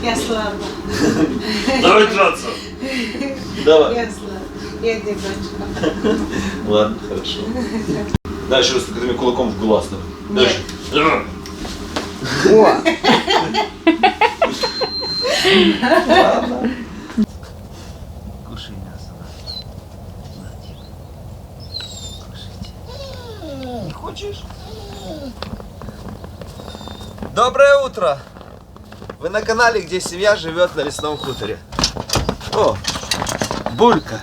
Я слаба. Давай драться. Давай. Я слаба. Я девочка. Ладно, хорошо. Дальше раз такими кулаком в глаз. Дальше. О! Кушай мясо. Кушайте. Не хочешь? Доброе утро! Вы на канале, где семья живет на лесном хуторе. О, Булька.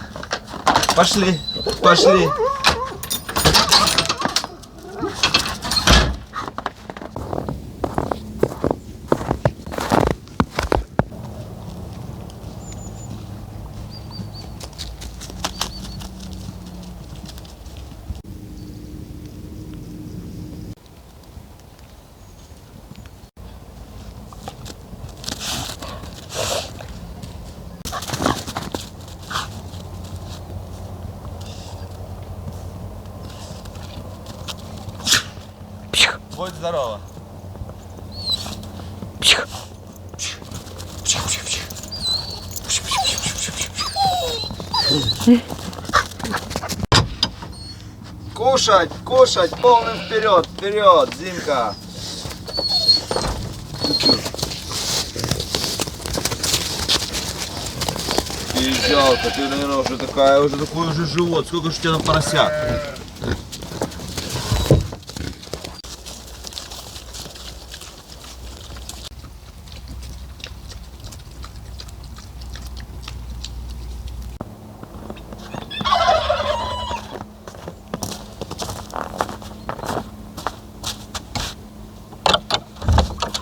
Пошли, пошли. Будь здорова. Кушать, кушать, полным вперед, вперед, Зинка. Пизжалка, ты, наверное, уже такой уже живот. Сколько же у тебя на поросят?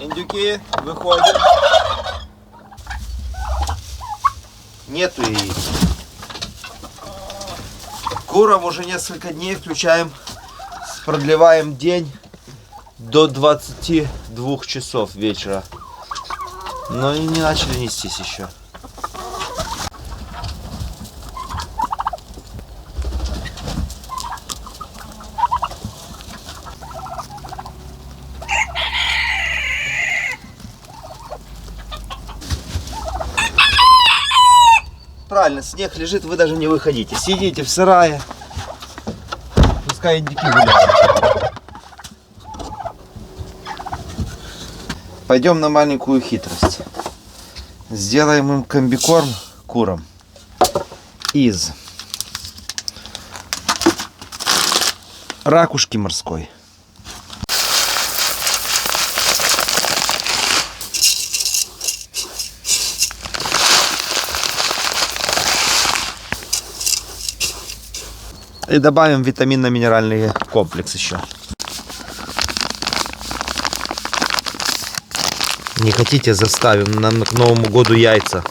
Индюки, выходим. Нету яиц. Курам уже несколько дней включаем, продлеваем день до 22 часов вечера. Но и не начали нестись еще. Правильно, снег лежит, вы даже не выходите. Сидите в сарае. Пускай индюки гуляют. Пойдем на маленькую хитрость. Сделаем им комбикорм курам из ракушки морской. И добавим витаминно-минеральный комплекс еще. Не хотите, заставим. Нам к Новому году яйца.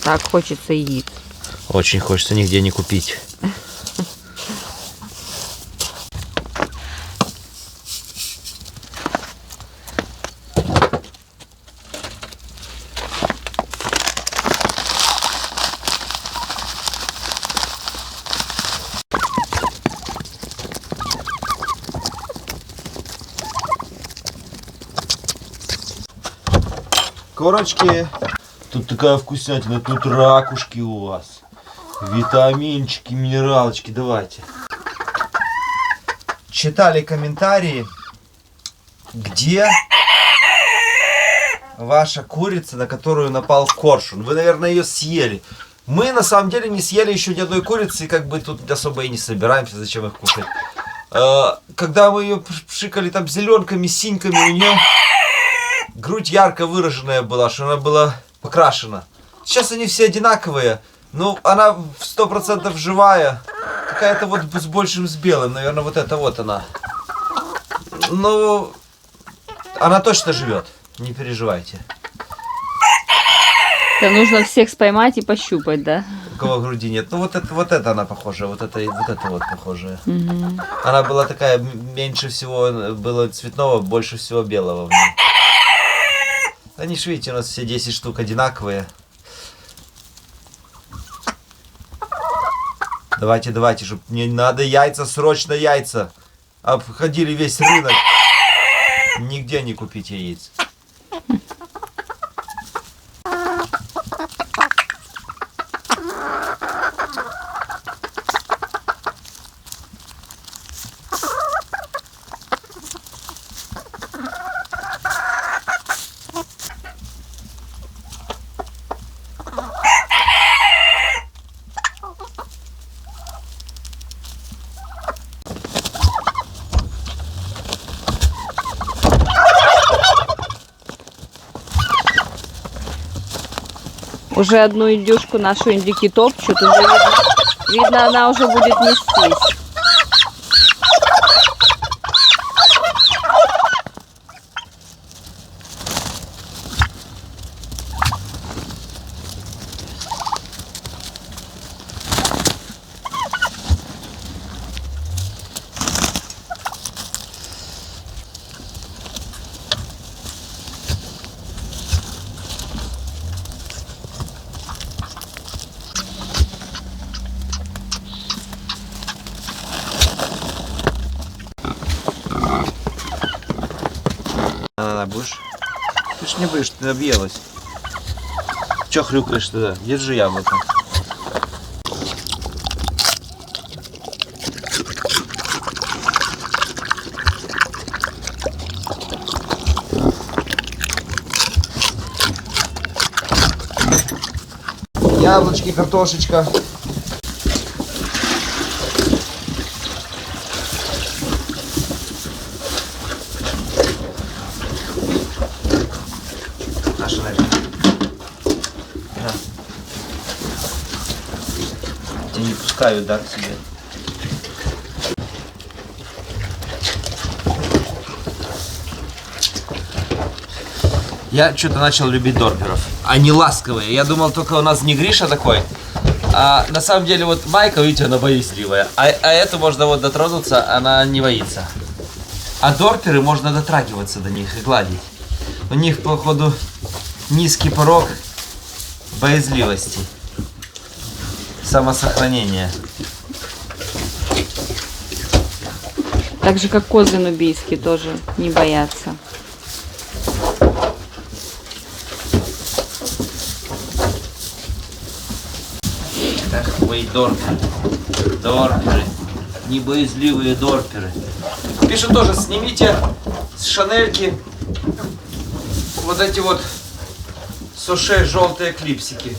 Так хочется яиц. Очень хочется, нигде не купить. Курочки, тут такая вкуснятина, тут ракушки у вас, витаминчики, минералочки, давайте. Читали комментарии, где ваша курица, на которую напал коршун. Вы, наверное, ее съели. Мы, на самом деле, не съели еще ни одной курицы, и как бы тут особо и не собираемся, зачем их кушать. Когда мы ее пшикали там зеленками, синьками, у нее грудь ярко выраженная была, что она была покрашена. Сейчас они все одинаковые, но она 100% живая. Какая-то вот с большим, с белым, наверное, вот это вот она. Ну, она точно живет, не переживайте. Это нужно всех поймать и пощупать, да? У кого груди нет. Ну вот это она похожая, вот это вот похожая. Угу. Она была такая, меньше всего было цветного, больше всего белого в ней. Они ж, видите, у нас все 10 штук одинаковые. Давайте, давайте, чтобы мне надо яйца, срочно яйца. Обходили весь рынок. Нигде не купить яиц. Уже одну индюшку нашу индюки топчут, уже видно, она уже будет нестись. На, будешь? Ты ж не будешь, ты объелась. Че хрюкаешь туда? Держи яблоко. Яблочки, картошечка. Наша Нелли. На. Тебя не пускают, да, к себе. Я что-то начал любить дорперов. Они ласковые. Я думал, только у нас не Гриша такой. А на самом деле вот Майка, видите, она боязливая. А эту можно вот дотронуться, она не боится. А дорперы можно дотрагиваться до них и гладить. У них, походу, низкий порог боязливости. Самосохранения. Так же, как козы нубийские тоже не боятся. Эх, вы дорперы. Дорперы. Небоязливые дорперы. Пишут тоже, снимите с Шанельки вот эти вот с ушей желтые клипсики.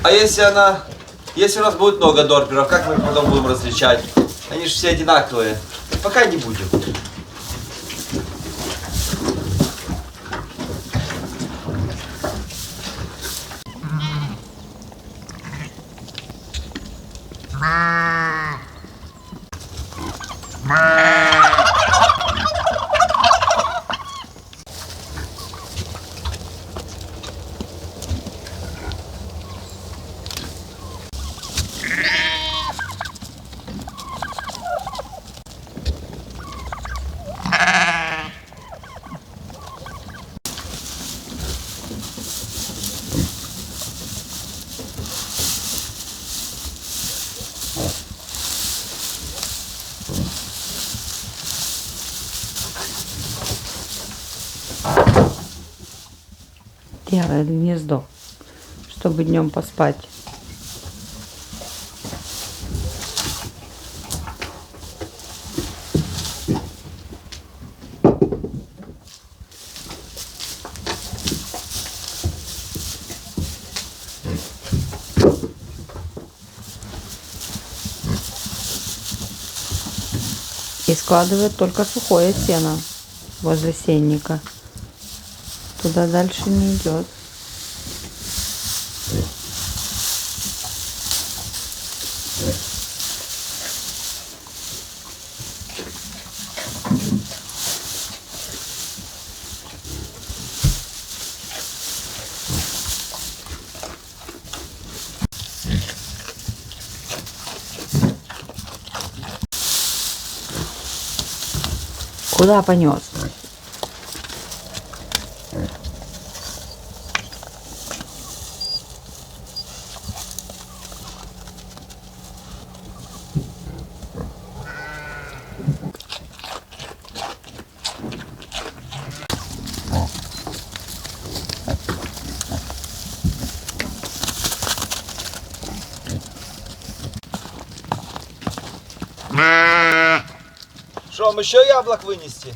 А если у нас будет много дорперов, как мы их потом будем различать? Они же все одинаковые. Пока не будем. Делает гнездо, чтобы днем поспать. И складывает только сухое сено возле сенника. Туда дальше не идет. Куда понес? Вам еще яблок вынести?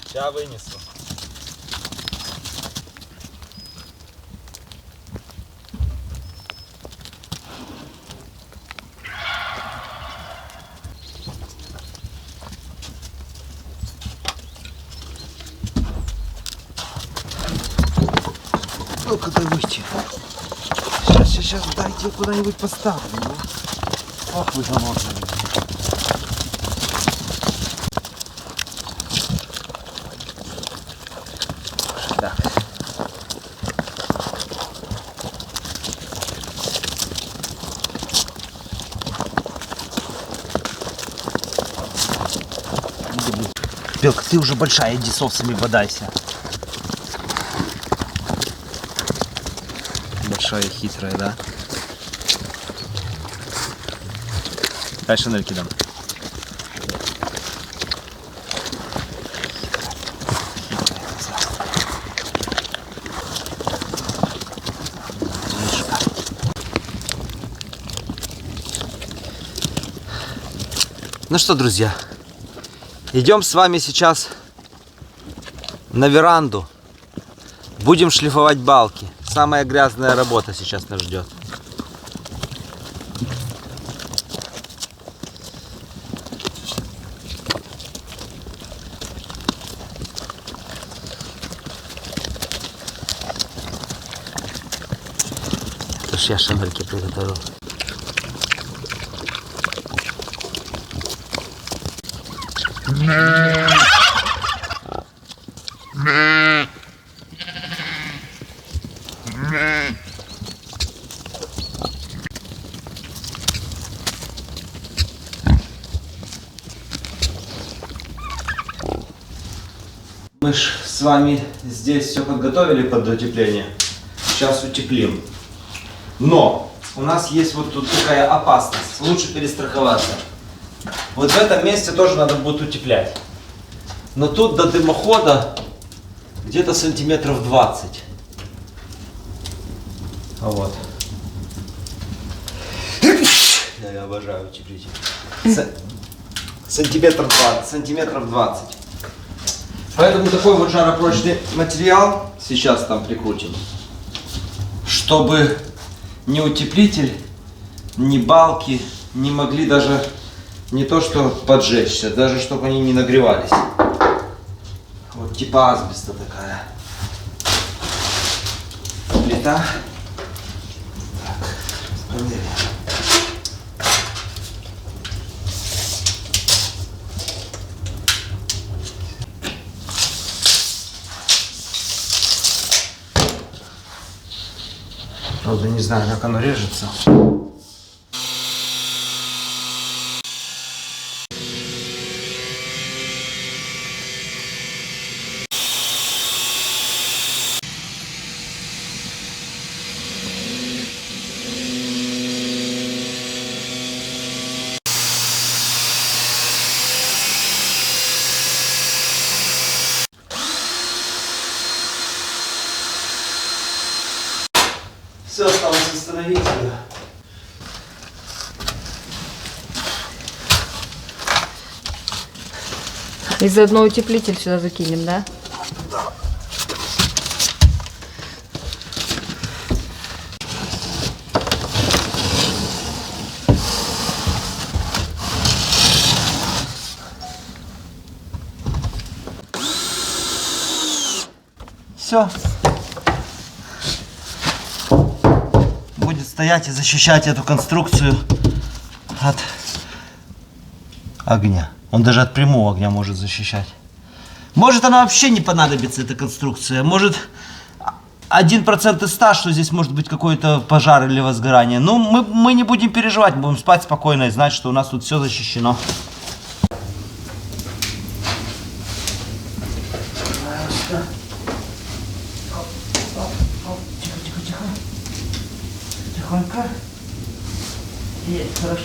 Сейчас вынесу. Ну, куда выйти? Сейчас, дайте куда-нибудь поставлю. Ох, вы замороженные. Так. Белка, ты уже большая, иди соусами бодайся. Большая, хитрая, да? Дай шинельки дам. Ну что, друзья, идем с вами сейчас на веранду. Будем шлифовать балки. Самая грязная работа сейчас нас ждет. Это ж я шинельки приготовил. Мы ж с вами здесь все подготовили под утепление. Сейчас утеплим. Но у нас есть вот тут такая опасность. Лучше перестраховаться. Вот в этом месте тоже надо будет утеплять. Но тут до дымохода где-то сантиметров 20. Вот. Я обожаю утеплитель. Сантиметров 20. Поэтому такой вот жаропрочный материал сейчас там прикрутим, чтобы ни утеплитель, ни балки не могли даже не то что поджечься, даже чтобы они не нагревались. Вот типа асбеста такая плита. Так, проверим. Правда, не знаю, как оно режется. Все осталось установить. И заодно утеплитель сюда закинем, да? Да. Все. Будет стоять и защищать эту конструкцию от огня. Он даже от прямого огня может защищать. Может, она вообще не понадобится, эта конструкция. Может, 1% из 100, что здесь может быть какой-то пожар или возгорание. Но мы не будем переживать, будем спать спокойно и знать, что у нас тут все защищено. Тихо. Тихонько. Есть, хорошо.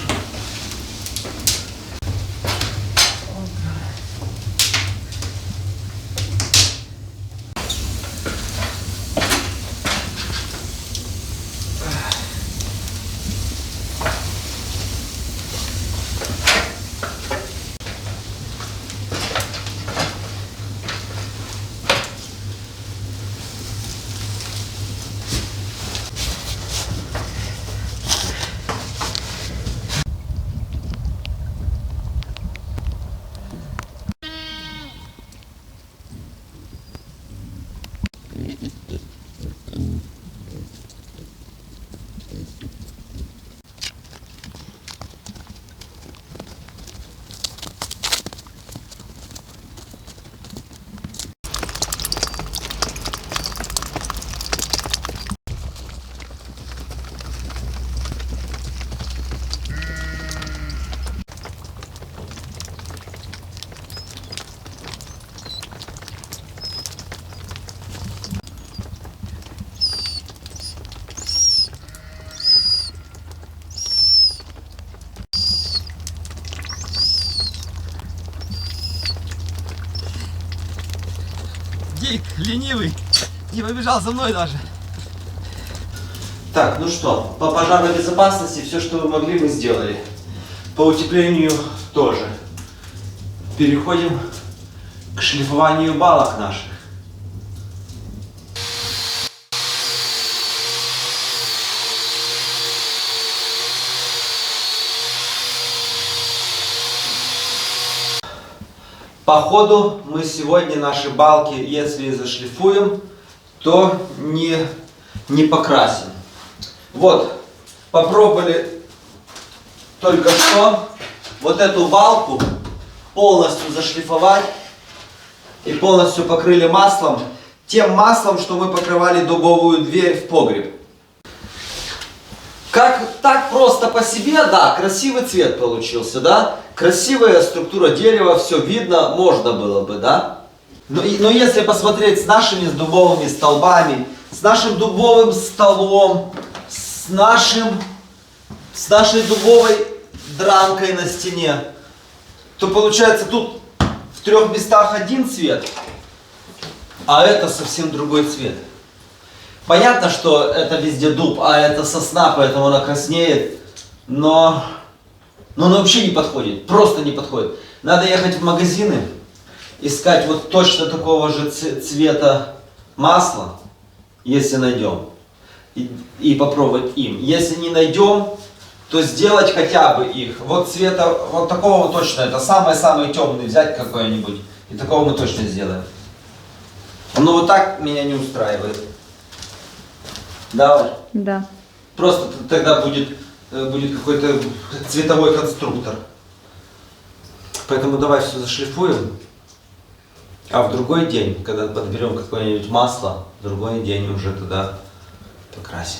Гик, ленивый, не побежал за мной даже. Так, ну что, по пожарной безопасности все, что вы могли, мы сделали. По утеплению тоже. Переходим к шлифованию балок наших. По ходу мы сегодня наши балки, если и зашлифуем, то не покрасим. Вот, попробовали только что вот эту балку полностью зашлифовать и полностью покрыли маслом. Тем маслом, что мы покрывали дубовую дверь в погреб. Как так просто по себе, да, красивый цвет получился, да? Красивая структура дерева, все видно, можно было бы, да? Но если посмотреть с нашими дубовыми столбами, с нашим дубовым столом, с нашей дубовой дранкой на стене, то получается тут в 3 местах один цвет, а это совсем другой цвет. Понятно, что это везде дуб, а это сосна, поэтому она краснеет, но она вообще не подходит, просто не подходит. Надо ехать в магазины, искать вот точно такого же цвета масла, если найдем, и попробовать им. Если не найдем, то сделать хотя бы их. Вот цвета, вот такого точно, это самый-самый темный взять какой-нибудь, и такого мы точно сделаем. Но вот так меня не устраивает. Давай. Да. Просто тогда будет какой-то цветовой конструктор. Поэтому давай все зашлифуем. А в другой день, когда подберем какое-нибудь масло, в другой день уже туда покрасим.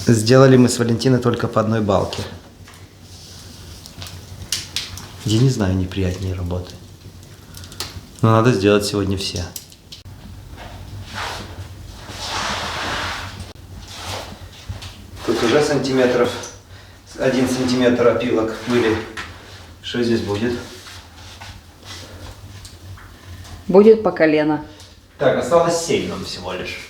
Сделали мы с Валентиной только по одной балке. Я не знаю, неприятнее работы. Но надо сделать сегодня все. Тут уже сантиметров 1 сантиметр опилок были. Что здесь будет? Будет по колено. Так, осталось 7 нам всего лишь.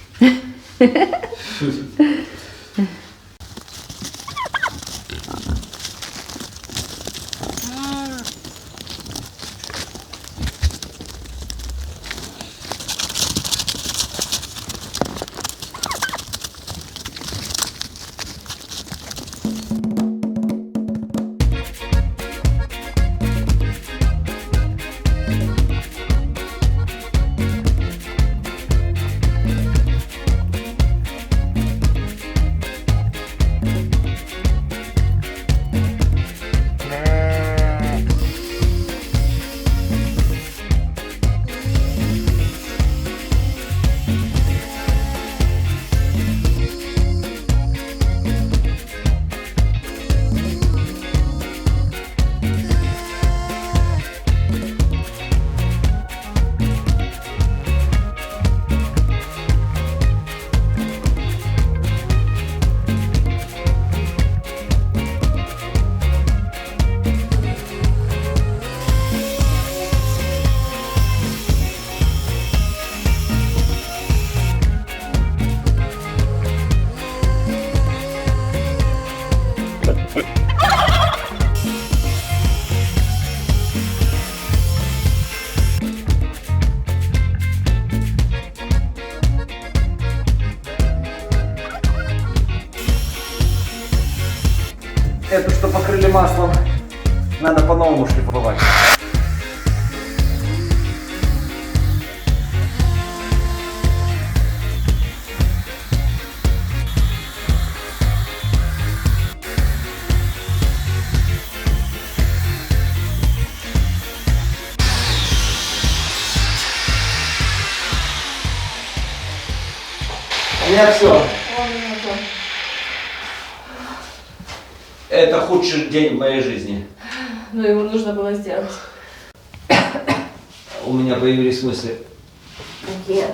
Это что покрыли маслом, надо по-новому шлифовать. У меня все. Это худший день в моей жизни. Но его нужно было сделать. У меня появились мысли. Какие?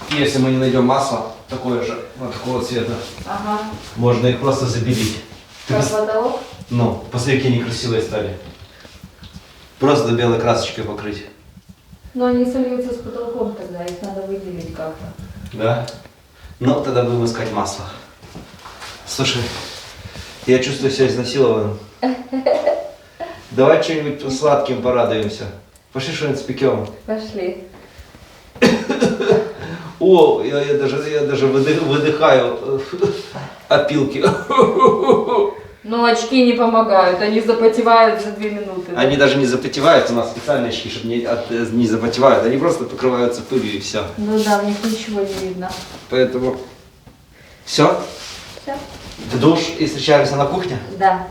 Если мы не найдем масло, такое же, вот такого цвета, Ага. можно их просто забелить. Как потолок? Ну, посмотри, какие они красивые стали. Просто белой красочкой покрыть. Но они сольются с потолком тогда, их надо выделить как-то. Да? Ну, тогда будем искать масло. Слушай, я чувствую себя изнасилованным. Давай что-нибудь сладким порадуемся. Пошли что-нибудь спекем. Пошли. О, я даже выдыхаю опилки. Но очки не помогают, они запотевают за 2 минуты. Они даже не запотевают, у нас специальные очки, чтобы не запотевают. Они просто покрываются пылью и все. Ну да, в них ничего не видно. Поэтому все. Все? В душ и встречаемся на кухне. Да.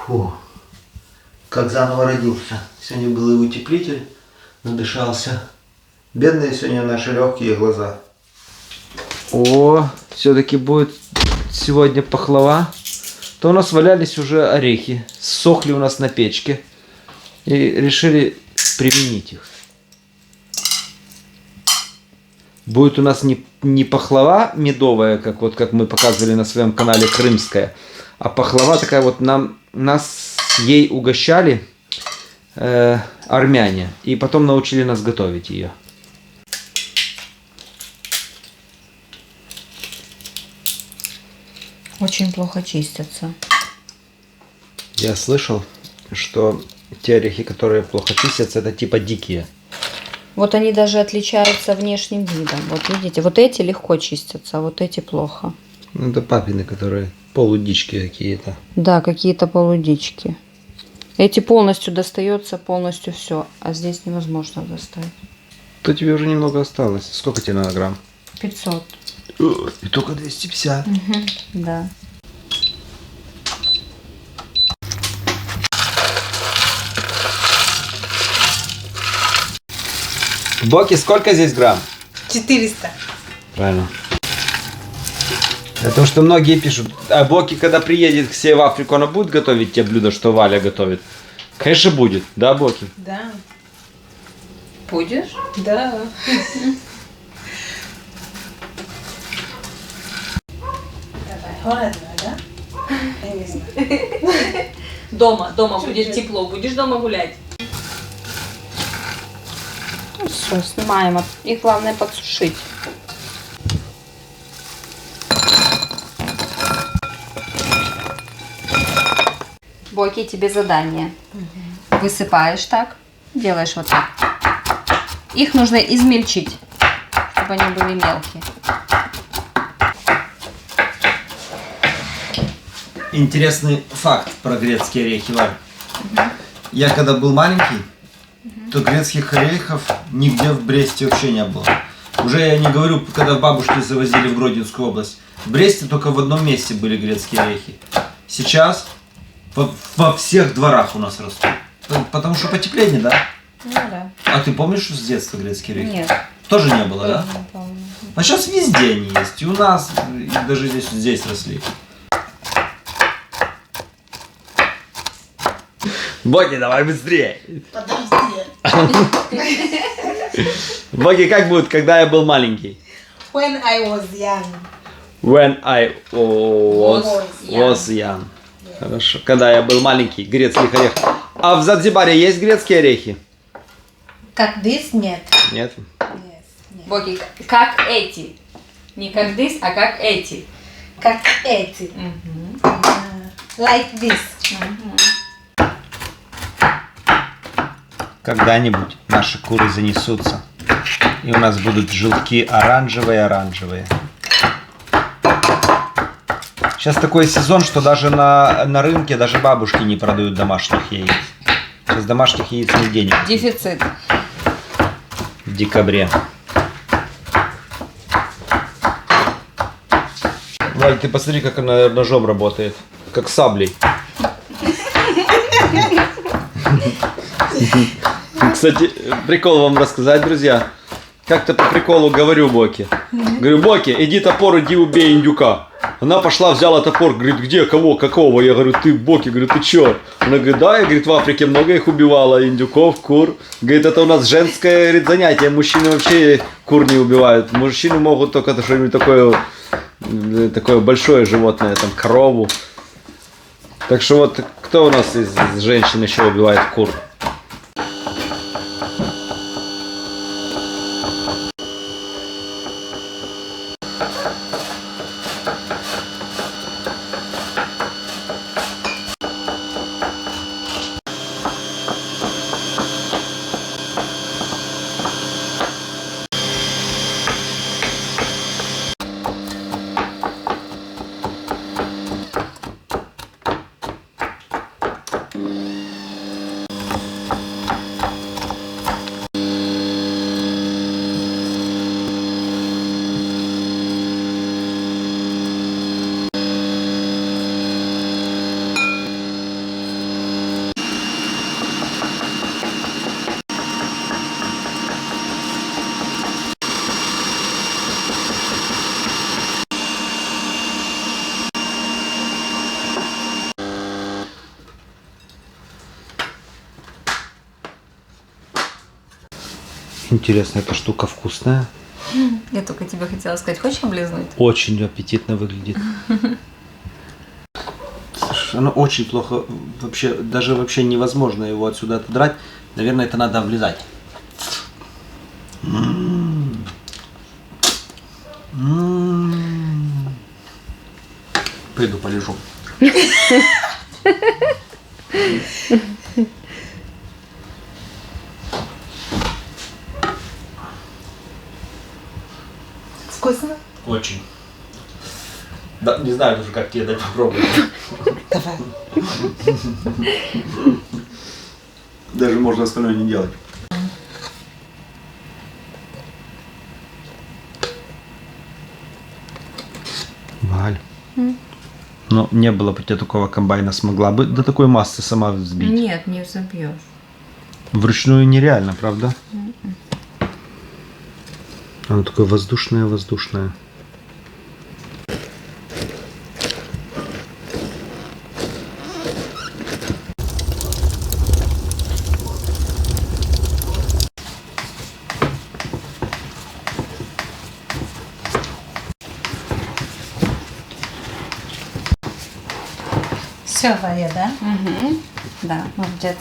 Фу, как заново родился. Сегодня был и утеплитель, надышался. Бедные сегодня наши легкие глаза. О, все-таки будет сегодня пахлава. То у нас валялись уже орехи, сохли у нас на печке. И решили применить их. Будет у нас не пахлава медовая, как мы показывали на своем канале, крымская, а пахлава такая вот, нас ей угощали армяне. И потом научили нас готовить ее. Очень плохо чистятся. Я слышал, что те орехи, которые плохо чистятся, это типа дикие. Вот они даже отличаются внешним видом. Вот видите, вот эти легко чистятся, а вот эти плохо. Ну, это папины, которые полудички какие-то. Да, какие-то полудички. Эти полностью достается, полностью все. А здесь невозможно достать. То тебе уже немного осталось. Сколько тебе надо грамм? 500. И только 250. Угу, да. Боки, сколько здесь грамм? 400. Правильно. Потому что многие пишут, а Боки, когда приедет к себе в Африку, она будет готовить те блюда, что Валя готовит? Конечно, будет. Да, Боки? Да. Будешь? Да. Холодно, да? Я не знаю. Дома будет тепло. Будешь дома гулять? Ну все, снимаем. Их главное подсушить. Боки, тебе задание. Высыпаешь так, делаешь вот так. Их нужно измельчить, чтобы они были мелкие. Интересный факт про грецкие орехи, Валь. Я когда был маленький, то грецких орехов нигде в Бресте вообще не было. Уже я не говорю, когда бабушки завозили в Гродненскую область. В Бресте только в одном месте были грецкие орехи. Сейчас во всех дворах у нас растут. Потому что потепление, да? Ну да. А ты помнишь с детства грецкие орехи? Нет. Тоже не было, да? Не помню. А сейчас везде они есть. И у нас, и даже здесь росли. Боги, давай быстрее. Подожди. Боги, как будет, когда я был маленький? When I was young. When I was Was young. Хорошо. Когда я был маленький, грецких орехов. А в Занзибаре есть грецкие орехи? Как this? Нет. Нет. Yes, нет. Боги, как эти. Не как this, а как эти. Как эти. Like this. Когда-нибудь наши куры занесутся, и у нас будут желтки оранжевые-оранжевые. Сейчас такой сезон, что даже на рынке даже бабушки не продают домашних яиц. Сейчас домашних яиц нигде нет. Дефицит. В декабре. Валь, ты посмотри, как она ножом работает. Как саблей. Кстати, прикол вам рассказать, друзья. Как-то по приколу говорю Боке. Говорю, Боке, иди топор, иди убей индюка. Она пошла, взяла топор, говорит, где, кого, какого? Я говорю, ты, Боке, говорю, ты чё? Она говорит, да, я, говорит, в Африке много их убивала, индюков, кур. Говорит, это у нас женское, говорит, занятие, мужчины вообще кур не убивают. Мужчины могут только что-нибудь такое большое животное, там, корову. Так что вот, кто у нас из женщин еще убивает кур? Интересно, эта штука вкусная. Я только тебе хотела сказать, хочешь облизнуть? Очень аппетитно выглядит. Слушай, оно очень плохо, вообще, даже вообще невозможно его отсюда отодрать. Наверное, это надо облизать. Пойду полежу. Вкусно? Очень. Да, не знаю даже, как тебе дать попробовать. Давай. Даже можно остальное не делать. Валь. Ну, не было бы у тебя такого комбайна, смогла бы до такой массы сама взбить. Нет, не забьешь. Вручную нереально, правда? Оно такое воздушное-воздушное. Все, Варя, да? Да, молодец.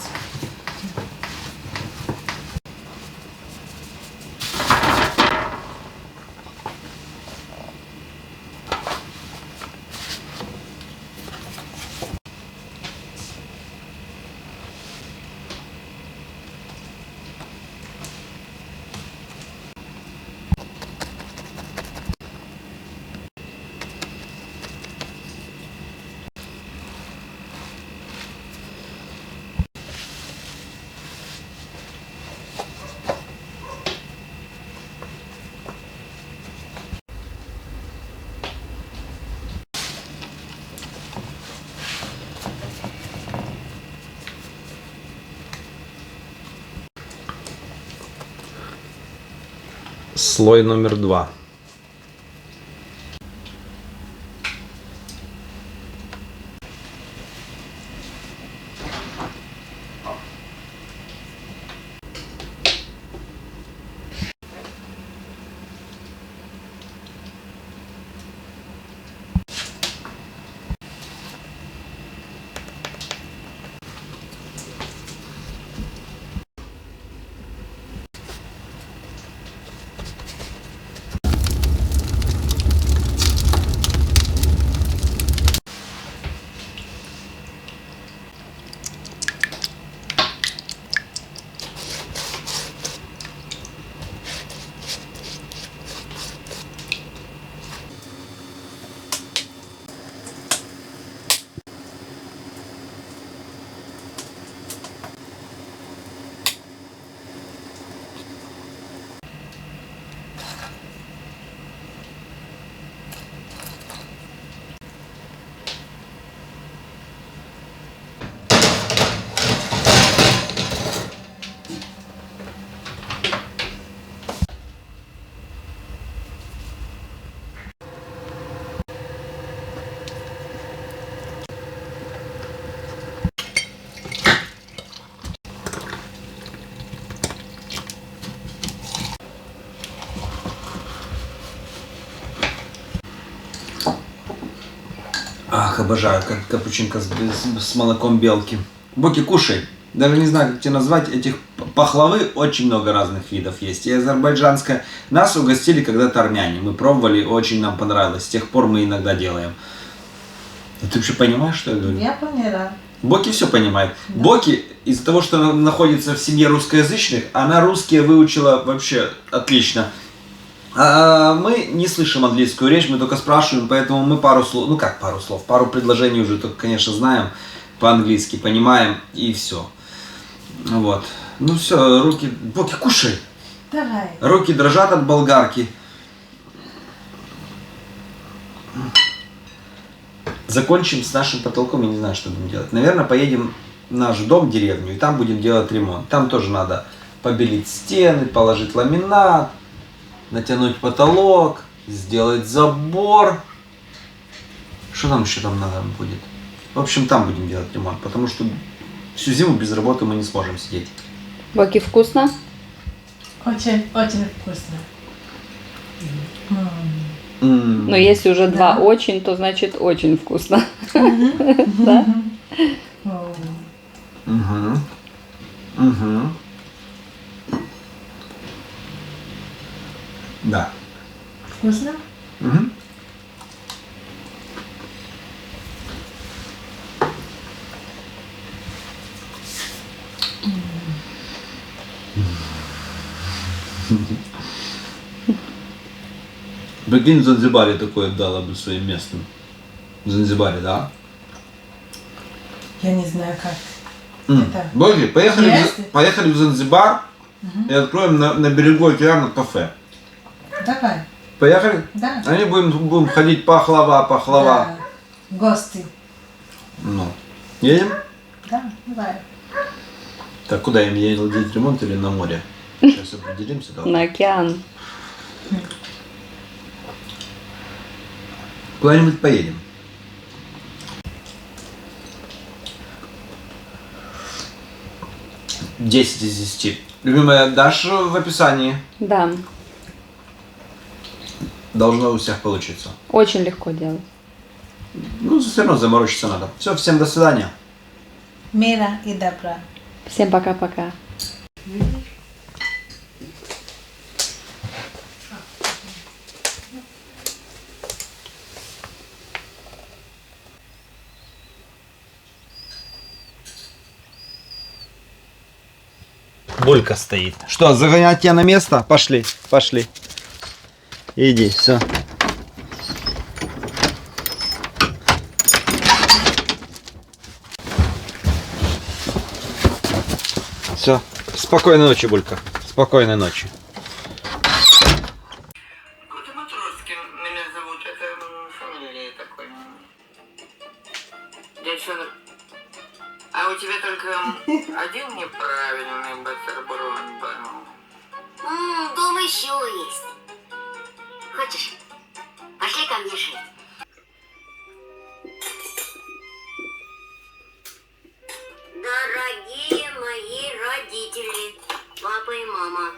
Слой номер 2. Ах, обожаю, как капучинка с молоком белки. Боки, кушай. Даже не знаю, как тебе назвать. Этих пахлавы очень много разных видов есть. И азербайджанская. Нас угостили когда-то армяне. Мы пробовали, очень нам понравилось. С тех пор мы иногда делаем. Ты вообще понимаешь, что я говорю? Я поняла. Боки все понимает. Да. Боки, из-за того, что она находится в семье русскоязычных, она русские выучила вообще отлично. А мы не слышим английскую речь, мы только спрашиваем, поэтому мы пару слов, ну как пару слов, пару предложений уже только, конечно, знаем по-английски, понимаем и все. Вот. Ну все, руки, Боки, кушай. Давай. Руки дрожат от болгарки. Закончим с нашим потолком, я не знаю, что будем делать. Наверное, поедем в наш дом, деревню, и там будем делать ремонт. Там тоже надо побелить стены, положить ламинат, натянуть потолок, сделать забор. Что нам еще там надо будет? В общем, там будем делать ремонт, потому что всю зиму без работы мы не сможем сидеть. Боки, вкусно? Очень, очень вкусно. Но если уже два очень, то значит очень вкусно. Да? Угу. Угу. Да. Вкусно? Угу. Прикинь, в Занзибаре такое дала бы своим местным. В Занзибаре, да? Я не знаю как. Это Боги, поехали, есть? поехали в Занзибар и откроем на берегу океана кафе. Давай. Поехали? Да. Они будем ходить пахлава. Да. Гости. Ну. Едем? Да, давай. Так, куда им делать ремонт или на море? Сейчас определимся. Давай. На океан. Куда-нибудь поедем. Десять из 10. Любимая, дашь в описании? Да, Должно у всех получиться. очень легко делать. Ну, все равно заморочиться надо. Все, всем до свидания. Мира и добра. Всем пока-пока. Булька стоит. Что, загонять тебя на место? Пошли, пошли. Иди, все. Все. Спокойной ночи, Булька. Спокойной ночи. Это Матроскин меня зовут, это фамилия такой. Дядя Федор, а у тебя только один неправильный бутерброд был? Дом еще есть. Хочешь? Пошли ко мне жить. Дорогие мои родители, папа и мама,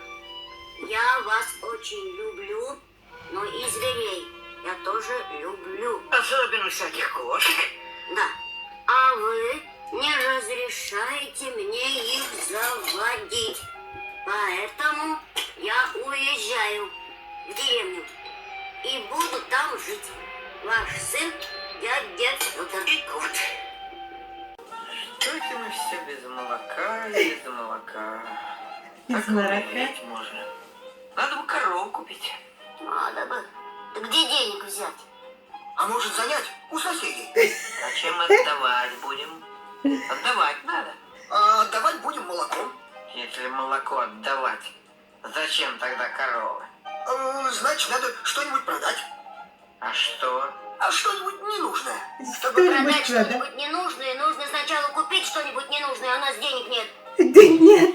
я вас очень люблю, но и зверей я тоже люблю. Особенно всяких кошек. Да. А вы не разрешаете мне их заводить. Поэтому я уезжаю в деревню и буду там жить. Ваш сын, дядя Федор. И кот. Что это мы все без молока и без молока? Без Как молока? умереть можно? Надо бы корову купить. Надо бы. Да где денег взять? А может занять у соседей? А чем отдавать будем? Отдавать надо. А отдавать будем молоком. Если молоко отдавать, зачем тогда коровы? Значит, надо что-нибудь продать. А что? А что-нибудь ненужное. Чтобы продать что-нибудь ненужное, нужно сначала купить что-нибудь ненужное, а у нас денег нет. Да нет.